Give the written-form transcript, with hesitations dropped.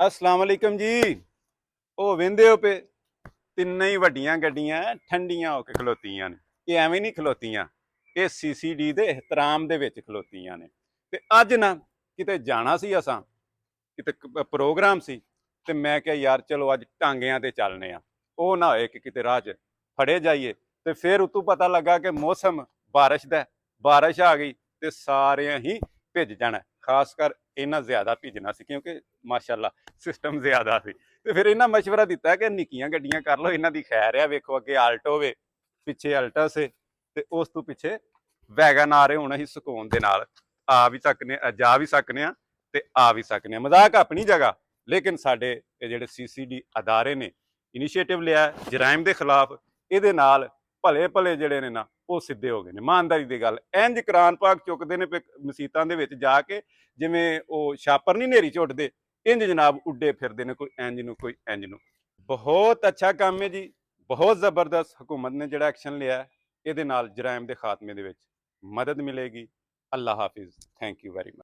अस्सलाम वालेकुम जी। ਉਹ ਵਹਿੰਦੇ ਹੋ ਪਏ ਤਿੰਨੇ ਹੀ ਵੱਡੀਆਂ ਗੱਡੀਆਂ ਠੰਡੀਆਂ ਹੋ ਕੇ ਖਲੋਤੀਆਂ ਨੇ। ਇਹ ਐਵੇਂ ਨਹੀਂ ਖਲੋਤੀਆਂ, ਇਹ ਸੀਸੀਡੀ ਦੇ ਇਹਤਰਾਮ ਦੇ ਵਿੱਚ ਖਲੋਤੀਆਂ ਨੇ। ਤੇ ਅੱਜ ਨਾ ਕਿਤੇ ਜਾਣਾ ਸੀ, ਅਸਾਂ ਕਿਤੇ ਪ੍ਰੋਗਰਾਮ ਸੀ, ਤੇ ਮੈਂ ਕਿਹਾ ਯਾਰ ਚਲੋ ਅੱਜ ਟਾਂਗਿਆਂ ਤੇ ਚੱਲਨੇ ਆ। ਉਹ ਨਾ ਹੋਏ ਕਿ ਕਿਤੇ ਰਾਹ 'ਚ ਫੜੇ ਜਾਈਏ ਤੇ ਫਿਰ ਉਤੋਂ ਪਤਾ ਲੱਗਾ ਕਿ ਮੌਸਮ ਬਾਰਿਸ਼ ਦਾ, ਬਾਰਿਸ਼ ਆ ਗਈ ਤੇ ਸਾਰਿਆਂ ਹੀ ਭਿੱਜ ਜਾਣਾ। ਖਾਸ ਕਰ ਇਹਨਾਂ ਜ਼ਿਆਦਾ ਭਿੱਜਣਾ ਸੀ ਕਿਉਂਕਿ ਮਾਸ਼ਾਅੱਲਾ ਸਿਸਟਮ ਜ਼ਿਆਦਾ ਸੀ। ਤੇ ਫਿਰ ਇਹਨਾਂ ਮਸ਼ਵਰਾ ਦਿੱਤਾ ਕਿ ਨਿੱਕੀਆਂ ਗੱਡੀਆਂ ਕਰ ਲਓ, ਇਹਨਾਂ ਦੀ ਖੈਰ ਆ। ਵੇਖੋ ਅੱਗੇ ਆਲਟੋ ਵੇ, ਪਿੱਛੇ ਅਲਟਸ ਏ, ਤੇ ਉਸ ਤੋਂ ਪਿੱਛੇ ਵੈਗਨ ਆ ਰਹੇ। ਹੁਣ ਅਸੀਂ ਸਕੂਨ ਦੇ ਨਾਲ ਆ ਵੀ ਸਕਨੇ, ਜਾ ਵੀ ਸਕਨੇ ਆ ਤੇ ਆ ਵੀ ਸਕਨੇ ਆ। ਮਜ਼ਾਕ ਆਪਣੀ ਜਗ੍ਹਾ, ਲੇਕਿਨ ਸਾਡੇ ਇਹ ਜਿਹੜੇ ਸੀਸੀਡੀ ਅਦਾਰੇ ਨੇ ਇਨੀਸ਼ੀਏਟਿਵ ਲਿਆ ਜਰਾਇਮ ਦੇ ਖਿਲਾਫ, ਇਹਦੇ ਨਾਲ ਭਲੇ ਭਲੇ ਜਿਹੜੇ ਨੇ ਨਾ ਉਹ ਸਿੱਧੇ ਹੋ ਗਏ ਨੇ। ਇਮਾਨਦਾਰੀ ਦੀ ਗੱਲ, ਇੰਜ ਕੁਰਾਨ ਪਾਕ ਚੁੱਕਦੇ ਨੇ ਮਸੀਤਾਂ ਦੇ ਵਿੱਚ ਜਾ ਕੇ, ਜਿਵੇਂ ਉਹ ਛਾਪਰ ਨਹੀਂ ਨੇਰੀ ਝੁੱਟਦੇ, ਇੰਜ ਜਨਾਬ ਉੱਡੇ ਫਿਰਦੇ ਨੇ, ਕੋਈ ਇੰਜ ਨੂੰ ਕੋਈ ਇੰਜ ਨੂੰ। ਬਹੁਤ ਅੱਛਾ ਕੰਮ ਹੈ ਜੀ, ਬਹੁਤ ਜ਼ਬਰਦਸਤ ਹਕੂਮਤ ਨੇ ਜਿਹੜਾ ਐਕਸ਼ਨ ਲਿਆ। ਇਹਦੇ ਨਾਲ ਜਰਾਇਮ ਦੇ ਖਾਤਮੇ ਦੇ ਵਿੱਚ ਮਦਦ ਮਿਲੇਗੀ। ਅੱਲਾ ਹਾਫਿਜ਼, ਥੈਂਕ ਯੂ ਵੈਰੀ ਮਚ।